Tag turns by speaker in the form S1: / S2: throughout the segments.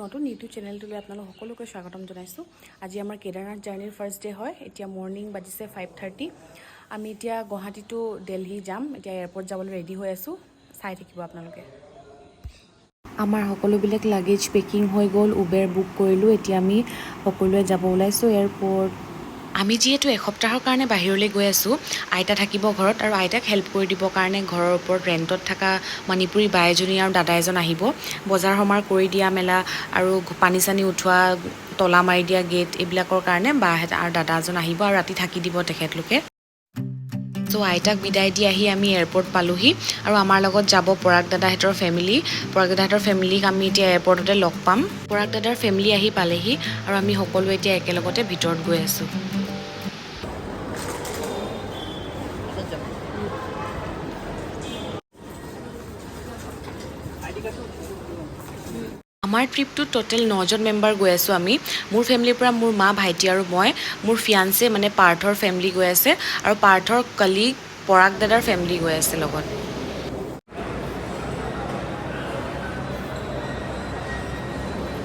S1: নতুন ইউটিউব চেনেলটোলৈ আপোনালোক সকলোকে স্বাগতম জনাইছোঁ। আজি আমাৰ কেদাৰনাথ জাৰ্ণিৰ ফাৰ্ষ্ট ডে হয়। এতিয়া মৰ্নিং বাজিছে 5:30। আমি এতিয়া গুৱাহাটী টু দিল্লী যাম। এতিয়া এয়াৰপৰ্ট যাবলৈ ৰেডি হৈ আছোঁ। চাই থাকিব আপোনালোকে। আমাৰ সকলোবিলাক লাগেজ পেকিং হৈ গ'ল, উবেৰ বুক কৰিলোঁ। এতিয়া আমি সকলোৱে যাব ওলাইছোঁ এয়াৰপৰ্ট। আমি যিহেতু এসপ্তাহৰ কাৰণে বাহিৰলৈ গৈ আছোঁ, আইতা থাকিব ঘৰত আৰু আইতাক হেল্প কৰি দিবৰ কাৰণে ঘৰৰ ওপৰত ৰেণ্টত থকা মণিপুৰী বাই এজনী আৰু দাদা এজন আহিব। বজাৰ সমাৰ কৰি দিয়া মেলা আৰু পানী চানী উঠোৱা, তলা মাৰি দিয়া গেট এইবিলাকৰ কাৰণে বা আৰু দাদা এজন আহিব আৰু ৰাতি থাকি দিব তেখেতলোকে। চ' আইতাক বিদায় দি আহি আমি এয়াৰপৰ্ট পালোঁহি আৰু আমাৰ লগত যাব পৰাগ দাদাহঁতৰ ফেমিলি। পৰাগ দাদাহঁতৰ ফেমিলিক আমি এতিয়া এয়াৰপৰ্টতে লগ পাম। পৰাগ দাদাৰ ফেমিলি আহি পালেহি আৰু আমি সকলোৱে এতিয়া একেলগতে ভিতৰত গৈ আছোঁ। আমাৰ ট্ৰিপটোত টোটেল 9জন মেম্বাৰ গৈ আছোঁ আমি। মোৰ ফেমিলিৰ পৰা মোৰ মা, ভাইটি আৰু মই, মোৰ ফিয়ান্সে মানে পাৰ্থৰ ফেমিলি গৈ আছে আৰু পাৰ্থৰ কলিগ পৰাগ দাদাৰ ফেমিলি গৈ আছে লগত।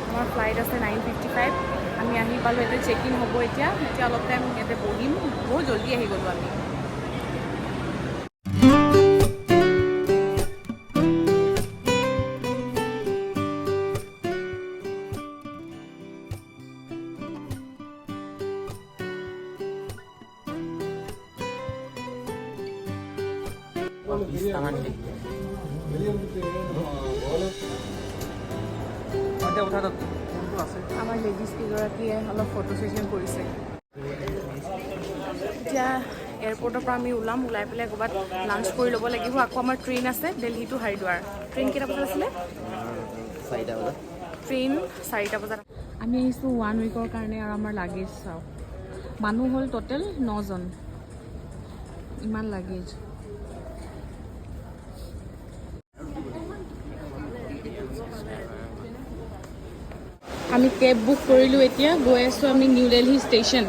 S1: আমাৰ ফ্লাইট আছে 9:55। আমি আহি পালোঁ, এতিয়া চেক ইন হ'ব। এতিয়া অলপ টাইম ইয়াতে বহিম। বহুত জল্দি আহি গ'লোঁ আমি। আমাৰ লেডিজ কেইগৰাকীয়ে অলপ ফটো ছেশ্যন কৰিছে। এতিয়া এয়াৰপৰ্টৰ পৰা আমি ওলাই পেলাই ক'ৰবাত লাঞ্চ কৰি ল'ব লাগিব। আকৌ আমাৰ ট্ৰেইন আছে দিল্লী টু হৰিদ্বাৰ। ট্ৰেইন কেইটা বজাত আছিলে? 4টা বজাত। ট্ৰেইন 4টা বজাত। আমি আহিছোঁ 1 উইকৰ কাৰণে আৰু আমাৰ লাগেজ চাওক। মানুহ হ'ল টোটেল 9জন। ইমান লাগেজ। আমি কেব বুক কৰিলোঁ। এতিয়া গৈ আছোঁ আমি নিউ দিল্লী ষ্টেচন।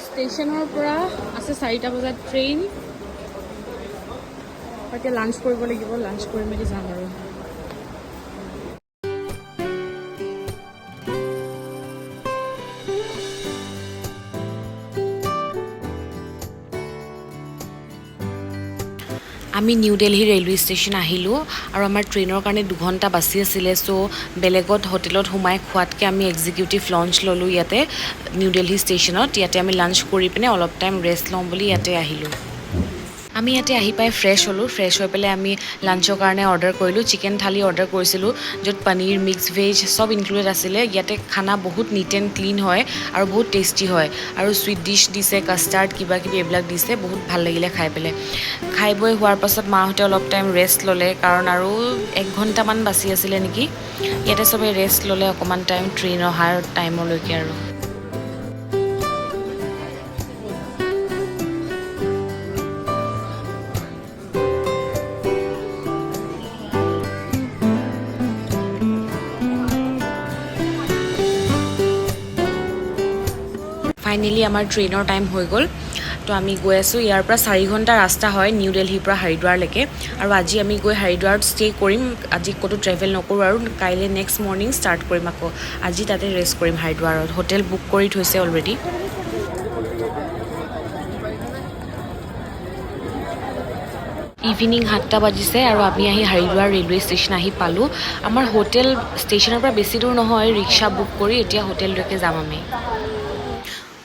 S1: ষ্টেচনৰ পৰা আছে 4টা বজাত ট্ৰেইন। এতিয়া লাঞ্চ কৰিব লাগিব। লাঞ্চ কৰি মেলি যাম আৰু। আমি নিউ দিল্লী ৰেলৱে ষ্টেচন আহিলোঁ আৰু আমাৰ ট্ৰেইনৰ কাৰণে 2 ঘণ্টা বাচি আছিলে। চ' বেলেগত হোটেলত সোমাই খোৱাতকৈ আমি এক্সিকিউটিভ লঞ্চ ল'লোঁ ইয়াতে নিউ দিল্লী ষ্টেচনত। ইয়াতে আমি লাঞ্চ কৰি পিনে অলপ টাইম ৰেষ্ট লওঁ বুলি ইয়াতে আহিলোঁ। আমি ইয়াতে আহি পাই ফ্ৰেছ হ'লোঁ। ফ্ৰেছ হৈ পেলাই আমি লাঞ্চৰ কাৰণে অৰ্ডাৰ কৰিলোঁ। চিকেন থালি অৰ্ডাৰ কৰিছিলোঁ, য'ত পনীৰ, মিক্স ভেজ চব ইনক্লুডেড আছিলে। ইয়াতে খানা বহুত নিট এণ্ড ক্লিন হয় আৰু বহুত টেষ্টি হয়। আৰু চুইট ডিছ দিছে, কাষ্টাৰ্ড কিবাকিবি এইবিলাক দিছে। বহুত ভাল লাগিলে খাই পেলাই। খাই বৈ হোৱাৰ পাছত মাহঁতে অলপ টাইম ৰেষ্ট ল'লে, কাৰণ আৰু 1 ঘণ্টামান বাচি আছিলে নেকি। ইয়াতে চবে ৰেষ্ট ল'লে অকণমান টাইম ট্ৰেইন অহাৰ টাইমলৈকে আৰু। ফাইনেলি আমাৰ ট্ৰেইনৰ টাইম হৈ গ'ল। তো আমি গৈ আছোঁ। ইয়াৰ পৰা 4 ঘণ্টা ৰাস্তা হয় নিউ দিল্লীৰ পৰা হৰিদ্বাৰলৈকে। আৰু আজি আমি গৈ হৰিদ্বাৰত ষ্টে' কৰিম। আজি ক'তো ট্ৰেভেল নকৰোঁ আৰু কাইলৈ নেক্সট মৰ্ণিং ষ্টাৰ্ট কৰিম আকৌ। আজি তাতে ৰেষ্ট কৰিম হৰিদ্বাৰত। হোটেল বুক কৰি থৈছে অলৰেডি। ইভিনিং 7টা বাজিছে আৰু আমি আহি হৰিদ্বাৰ ৰেলৱে ষ্টেচন আহি পালোঁ। আমাৰ হোটেল ষ্টেচনৰ পৰা বেছি দূৰ নহয়। ৰিক্সা বুক কৰি এতিয়া হোটেললৈকে যাম আমি।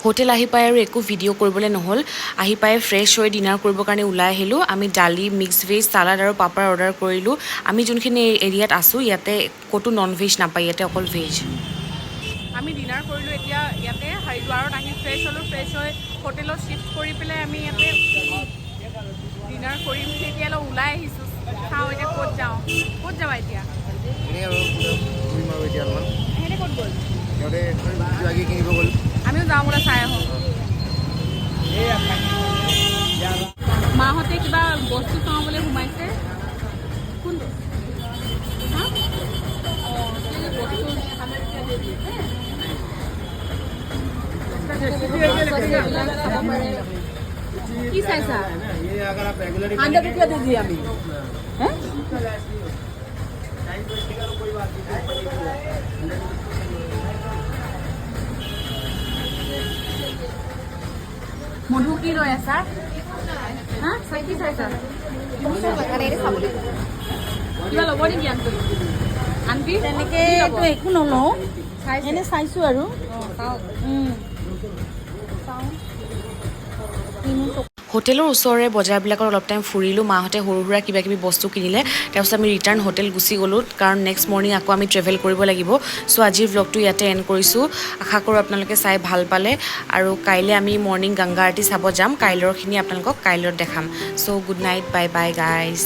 S1: হোটেল আহি পাই আৰু একো ভিডিঅ' কৰিবলৈ নহ'ল। আহি পাই ফ্ৰেছ হৈ ডিনাৰ কৰিবৰ কাৰণে ওলাই আহিলোঁ। আমি দালি, মিক্স ভেজ, চালাড আৰু পাপৰ অৰ্ডাৰ কৰিলোঁ। আমি যোনখিনি এৰিয়াত আছোঁ ইয়াতে ক'তো নন ভেজ নাপায়, ইয়াতে অকল ভেজ। আমি ডিনাৰ কৰিলোঁ। এতিয়া ইয়াতে হৰিদ্বাৰত আহি ফ্ৰেছ হ'লোঁ। ফ্ৰেছ হৈ হোটেলত শ্বিফ্ট কৰি পেলাই আমি ইয়াতে ডিনাৰ কৰিম। এতিয়া অলপ ওলাই আহিছোঁ। চাওঁ এতিয়া ক'ত যাওঁ। ক'ত যাবা এতিয়া? সিহঁতে ক'ত গ'ল? আমিও যাওঁ বোলে, চাই আহোঁ। মাহঁতে কিবা বস্তু চাওঁ বুলি সোমাইছে। কোনটো? কি চাইছা? 100 रुपया दीजिए अभी। মধু কি লৈ আছা হা কি চাইছা কিবা ল'ব নেকি আনকি
S2: তেনেকে একো নলওঁ এনে চাইছোঁ আৰু
S1: হোটেলৰ ওচৰৰে বজাৰবিলাকত অলপ টাইম ফুৰিলোঁ মাহঁতে সৰু সুৰা কিবা কিবি বস্তু কিনিলে তাৰপিছত আমি ৰিটাৰ্ণ হোটেল গুচি গ'লোঁ কাৰণ নেক্সট মৰ্ণিং আকৌ আমি ট্ৰেভেল কৰিব লাগিব চ' আজিৰ ভ্লগটো ইয়াতে এণ্ড কৰিছোঁ আশা কৰোঁ আপোনালোকে চাই ভাল পালে আৰু কাইলৈ আমি মৰ্ণিং গংগা আৰতি চাব যাম কাইলৈৰখিনি আপোনালোকক কাইলৈ দেখাম so' good night bye bye guys